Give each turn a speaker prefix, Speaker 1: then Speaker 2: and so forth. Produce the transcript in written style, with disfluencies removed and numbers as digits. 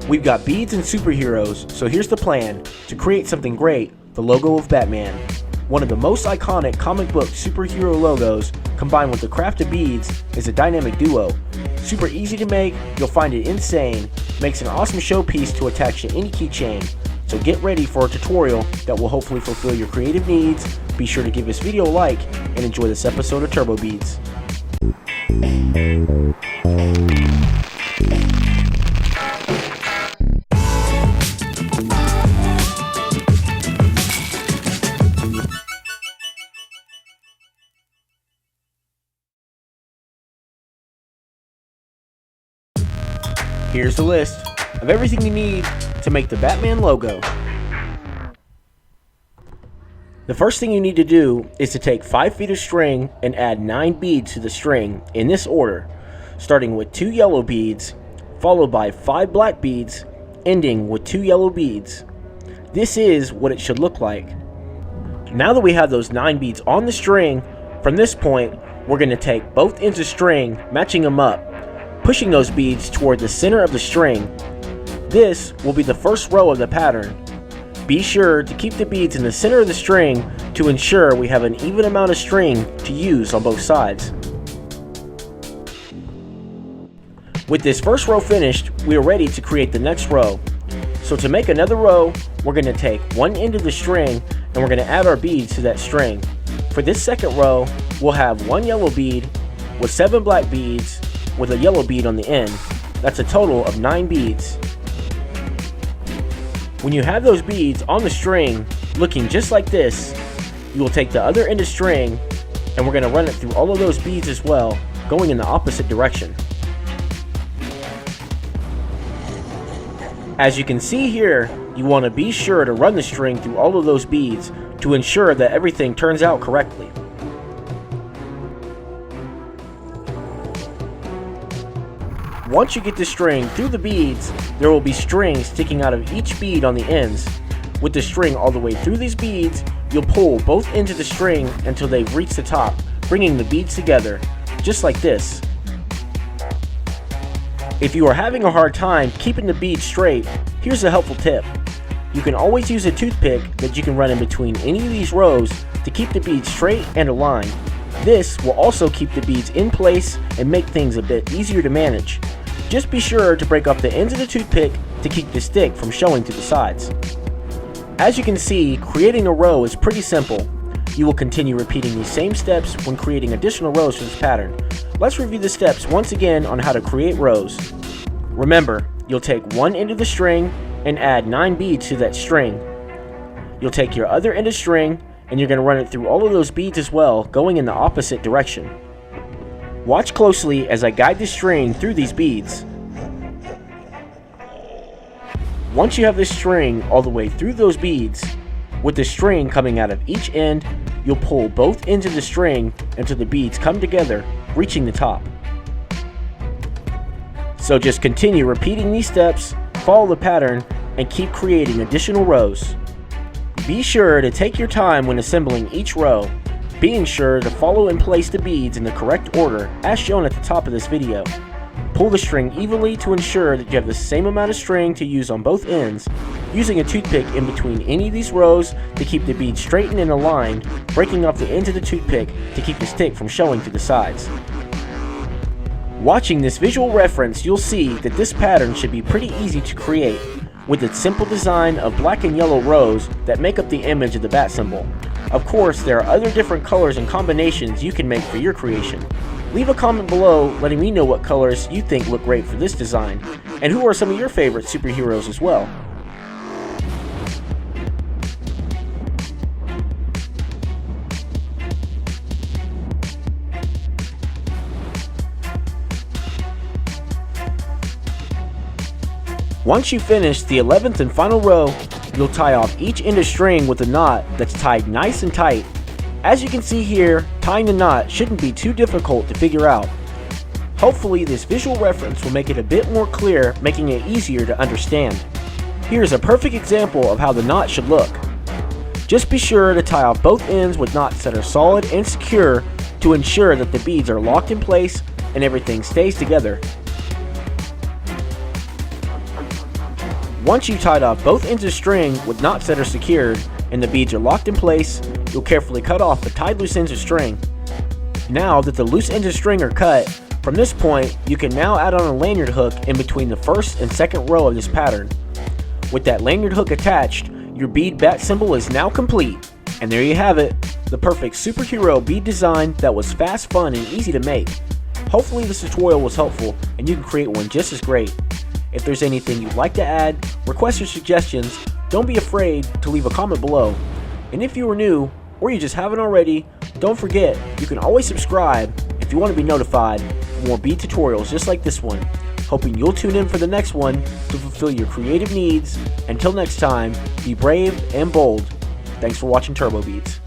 Speaker 1: We've got beads and superheroes, so here's the plan to create something great, the logo of Batman. One of the most iconic comic book superhero logos, combined with the craft of beads, is a dynamic duo. Super easy to make, you'll find it insane, makes an awesome showpiece to attach to any keychain. So get ready for a tutorial that will hopefully fulfill your creative needs. Be sure to give this video a like and enjoy this episode of TurboBeads. Here's the list of everything you need to make the Batman logo. The first thing you need to do is to take 5 feet of string and add 9 beads to the string in this order, starting with 2 yellow beads, followed by 5 black beads, ending with 2 yellow beads. This is what it should look like. Now that we have those 9 beads on the string, from this point, we're going to take both ends of string, matching them up, pushing those beads toward the center of the string. This will be the first row of the pattern. Be sure to keep the beads in the center of the string to ensure we have an even amount of string to use on both sides. With this first row finished, we are ready to create the next row. So to make another row, we're going to take one end of the string and we're going to add our beads to that string. For this second row, we'll have 1 yellow bead with 7 black beads with a yellow bead on the end. That's a total of 9 beads. When you have those beads on the string looking just like this, you will take the other end of string and we're going to run it through all of those beads as well, going in the opposite direction. As you can see here, you want to be sure to run the string through all of those beads to ensure that everything turns out correctly. Once you get the string through the beads, there will be string sticking out of each bead on the ends. With the string all the way through these beads, you'll pull both ends of the string until they reach the top, bringing the beads together, just like this. If you are having a hard time keeping the beads straight, here's a helpful tip. You can always use a toothpick that you can run in between any of these rows to keep the beads straight and aligned. This will also keep the beads in place and make things a bit easier to manage. Just be sure to break off the ends of the toothpick to keep the stick from showing to the sides. As you can see, creating a row is pretty simple. You will continue repeating these same steps when creating additional rows for this pattern. Let's review the steps once again on how to create rows. Remember, you'll take one end of the string and add 9 beads to that string. You'll take your other end of string and you're going to run it through all of those beads as well, going in the opposite direction. Watch closely as I guide the string through these beads. Once you have this string all the way through those beads, with the string coming out of each end, you'll pull both ends of the string until the beads come together, reaching the top. So just continue repeating these steps, follow the pattern, and keep creating additional rows. Be sure to take your time when assembling each row, being sure to follow and place the beads in the correct order as shown at the top of this video. Pull the string evenly to ensure that you have the same amount of string to use on both ends, using a toothpick in between any of these rows to keep the beads straightened and aligned, breaking off the ends of the toothpick to keep the stick from showing to the sides. Watching this visual reference, you'll see that this pattern should be pretty easy to create, with its simple design of black and yellow rows that make up the image of the bat symbol. Of course, there are other different colors and combinations you can make for your creation. Leave a comment below letting me know what colors you think look great for this design, and who are some of your favorite superheroes as well. Once you finish the 11th and final row, you'll tie off each end of string with a knot that's tied nice and tight. As you can see here, tying the knot shouldn't be too difficult to figure out. Hopefully this visual reference will make it a bit more clear, making it easier to understand. Here's a perfect example of how the knot should look. Just be sure to tie off both ends with knots that are solid and secure to ensure that the beads are locked in place and everything stays together. Once you've tied off both ends of string with knots that are secured and the beads are locked in place, you'll carefully cut off the tied loose ends of string. Now that the loose ends of string are cut, from this point you can now add on a lanyard hook in between the first and second row of this pattern. With that lanyard hook attached, your bead bat symbol is now complete. And there you have it, the perfect superhero bead design that was fast, fun, and easy to make. Hopefully this tutorial was helpful and you can create one just as great. If there's anything you'd like to add, requests or suggestions, don't be afraid to leave a comment below. And if you are new, or you just haven't already, don't forget you can always subscribe if you want to be notified for more bead tutorials just like this one. Hoping you'll tune in for the next one to fulfill your creative needs. Until next time, be brave and bold. Thanks for watching TurboBeads.